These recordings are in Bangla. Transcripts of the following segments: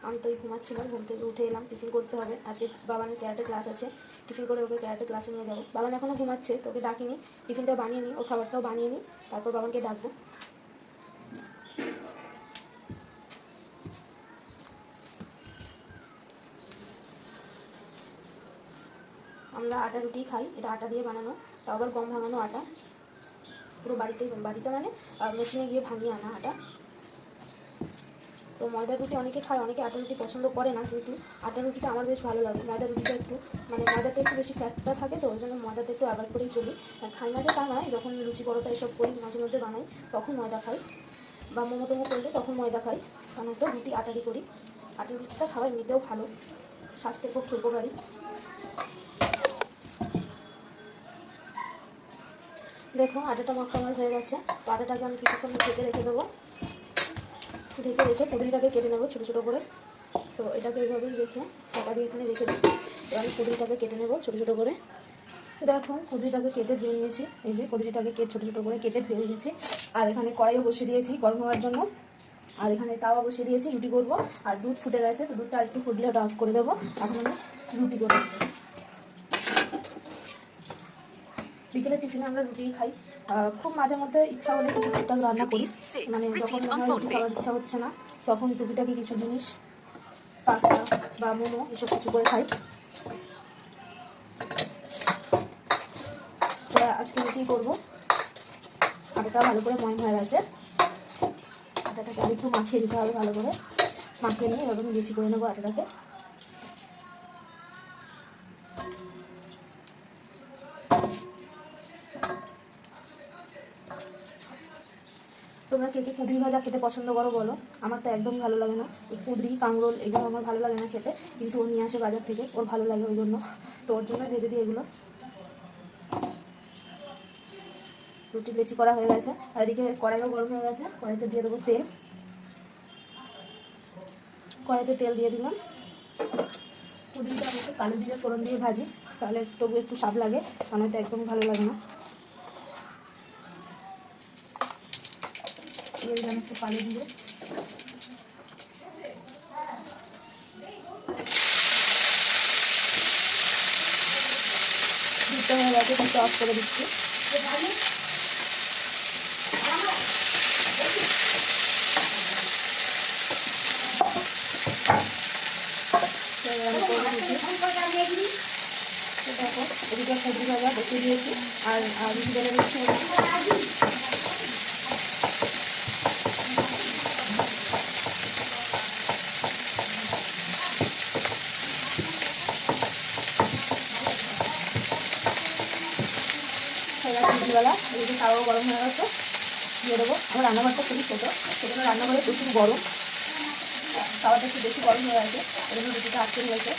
আমি তো ঘুমাচ্ছিলাম, ঘুম থেকে উঠে এলাম, টিফিন করতে হবে। আজকে বাবানের ক্যারাটে ক্লাস আছে, টিফিন করে ওকে ক্যারাটে ক্লাসে নিয়ে যাবো। বাবান এখনও ঘুমাচ্ছে, তোকে ডাকিনি, টিফিনটাও বানিয়ে নিই, ওর খাবারটাও বানিয়ে নিই, তারপর বাবানকে ডাকবো। আমরা আটা রুটি খাই, এটা আটা দিয়ে বানানো, তাও আবার গম ভাঙানো আটা, পুরো বাড়িতে মানে মেশিনে গিয়ে ভাঙিয়ে আনা আটা। তো ময়দা রুটি অনেকে খায়, অনেকে আটা রুটি পছন্দ করে না, কিন্তু আটা রুটিটা আমার বেশ ভালো লাগে। ময়দা রুটিটা একটু মানে ময়দাতে একটু বেশি ফ্যাটটা থাকে, তো ওই জন্য ময়দাতে একটু অ্যাভয়েড করেই চলি। খাই না যে তা নয়, যখন লুচি পরোটা এসব করি মাঝে মধ্যে বানাই তখন ময়দা খাই, বা মোমো টোমো করলে তখন ময়দা খাই, কারণ তো রুটি আটারই করি। আটা রুটিটা খাওয়া এমনিতেও ভালো, স্বাস্থ্যের পক্ষে উপকারী। দেখো আটাটা মাখা আমার হয়ে গেছে, তো আটাটাকে আমি কিছুক্ষণ ঢেকে রেখে দেবো। ঢেকে রেখে কুদরিটাকে কেটে নেবো ছোটো ছোটো করে। তো এটাকে এইভাবেই রেখে টাকা দিয়ে এখানে রেখে দিই। এবার আমি কুদরিটাকে কেটে নেবো ছোটো ছোটো করে। দেখো কুদরিটাকে কেটে ধুয়ে নিয়েছি, এই যে কুদরিটাকে ছোটো ছোটো করে কেটে ধুয়ে নিয়েছি। আর এখানে কড়াইও বসিয়ে দিয়েছি গরম হওয়ার জন্য, আর এখানে তাওয়া বসিয়ে দিয়েছি রুটি করবো। আর দুধ ফুটে গেছে, তো দুধটা একটু ফুটলে ওটা অফ করে দেবো। এখন আমি রুটি করবো। বিকেলে টিফিনে আমরা রুটি খাই, খুব মাঝে মধ্যে ইচ্ছা হলে কিছু টুকটাক রান্না করি, মানে যখন মনে হয় রুটি খাওয়ার ইচ্ছা হচ্ছে না তখন টুকিটাকি কিছু জিনিস পাস্তা বা মোমো এসব কিছু করে খাই। আজকে রুটি করবো। আটাটা ভালো করে ময়ম হয়ে গেছে, আটাটাকে আর একটু মাখিয়ে দিতে হবে, ভালো করে মাখিয়ে নিয়ে এরকম বেশি করে নেবো আটাটাকে। তোমরা কে কে কুঁদরি ভাজা খেতে পছন্দ করো বলো? আমার তো একদম ভালো লাগে না, এই কুঁদরি কাঁকরোল এগুলো আমার ভালো লাগে না খেতে, কিন্তু ও নিয়ে আসে বাজার থেকে, ওর ভালো লাগে ওই জন্য, তো ওর জন্য ভেজে দিই এগুলো। রুটি লেচি করা হয়ে গেছে, আর এদিকে কড়াইও গরম হয়ে গেছে, কড়াইতে দিয়ে দেবো তেল। কড়াইতে তেল দিয়ে দিলাম। কুঁদরিটা আমি একটু কালো জিরে ফোড়ন দিয়ে ভাজি, তাহলে তবু একটু স্বাদ লাগে, আমার তো একদম ভালো লাগে না। দিয়ে দিলাম একটু কালো জিরে। দুধটা হয়ে গেছে, একটু অফ করে দিচ্ছি। দেখো এদিকে সবজি ভাজা বসিয়ে দিয়েছি, আর রুটি বেলে নিচ্ছি। রুটিবেলা এদিকে তাওয়াও গরম হয়ে গেছে, দিয়ে দেবো। আমার রান্নাঘরটা খুবই ছোটো, সেজন্য রান্নাঘরে প্রচুর গরম, তাওয়াটা একটু বেশি গরম হয়ে গেছে, এজন্য রুটিটা আটকে হয়েছে।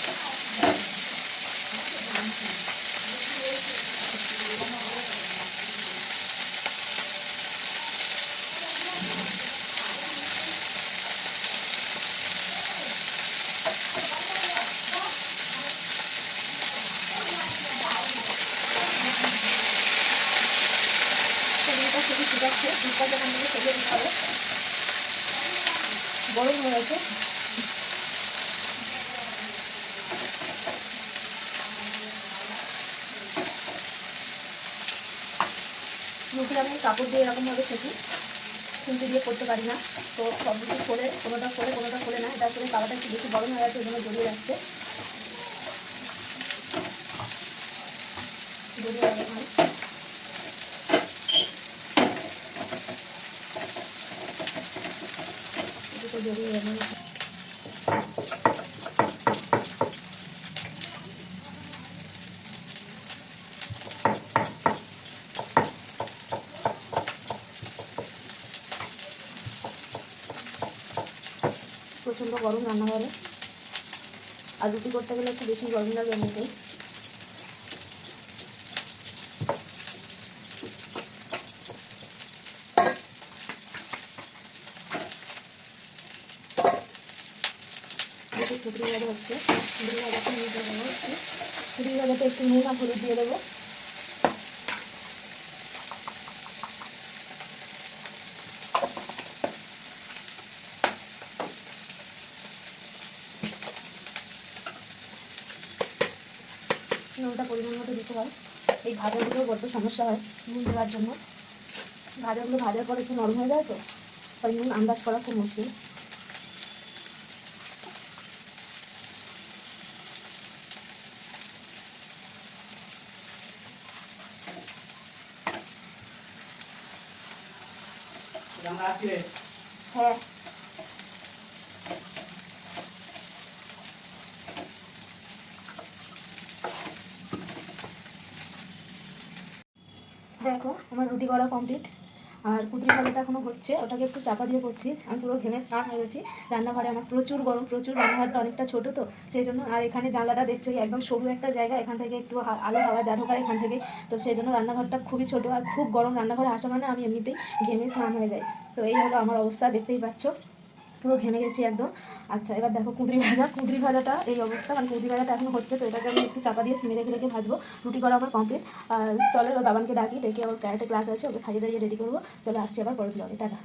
খুবই ঠিক আছে, দুধটা যখন থেকে সরিয়ে দিতে হবে, গরম হয়ে গেছে। রুটি আমি কাপড় দিয়ে এরকমভাবে সেঁকি, খুঁজে দিয়ে করতে পারি না, তো সব রুটি খোলে, কোনোটা খোলে না। এটা আসলে তাওয়াটা একটু বেশি গরম হয়ে গেছে, ওই জন্য জড়িয়ে যাচ্ছে, জড়িয়ে যাবে। জড়িয়ে যাবে। প্রচণ্ড গরম রান্নাঘরে, আর রুটি করতে গেলে একটু বেশি গরম লাগে এমনিতেই। খুঁড়ি ভাজা হচ্ছে, খুঁড়ি ভাজাতে নুন দিয়ে দেবো, খুঁড়ি ভাজাতে একটু নুন আর হলুদ দিয়ে দেবো। নুনটা পরিমাণ মতো দিতে হয়। এই ভাজাগুলো বড্ড সমস্যা হয় নুন দেওয়ার জন্য। ভাজাগুলো ভাজার পর একটু নরম হয়ে যায় তো, তাই নুন আন্দাজ করা খুব মুশকিল। হ্যাঁ, দেখো আমার রুটি করা কমপ্লিট, আর কুদরি ভাজাটা এখনও হচ্ছে, ওটাকে একটু চাপা দিয়ে করছি। আমি পুরো ঘেমে স্নান হয়ে গেছি। রান্নাঘরে আমার প্রচুর গরম, প্রচুর, রান্নাঘরটা অনেকটা ছোটো তো সেই জন্য। আর এখানে জানলাটা দেখছো একদম সরু একটা জায়গা, এখান থেকে একটু আলো হাওয়া যা ঢোকায় এখান থেকে, তো সেই জন্য রান্নাঘরটা খুবই ছোটো আর খুব গরম। রান্নাঘরে আসা মানে আমি এমনিতেই ঘেমে স্নান হয়ে যাই। তো এই হলো আমার অবস্থা, দেখতেই পাচ্ছ পুরো ঘেমে গেছি একদম। আচ্ছা এবার দেখো কুঁদরি ভাজাটা এই অবস্থা, মানে কুঁদরি ভাজাটা এখন হচ্ছে, তো এটাকে আমি একটু চাপা দিয়ে সিমে রেখে রেখে ভাজবো। রুটি করা আমার কমপ্লিট। আর চলো এবার বাবানকে ডাকি, ডেকে ওর ক্যারেটে ক্লাস আছে, ওকে খাইয়ে দাঁড়িয়ে রেডি করবো। চলে আসছি আবার পরে ব্লগে, টাটা।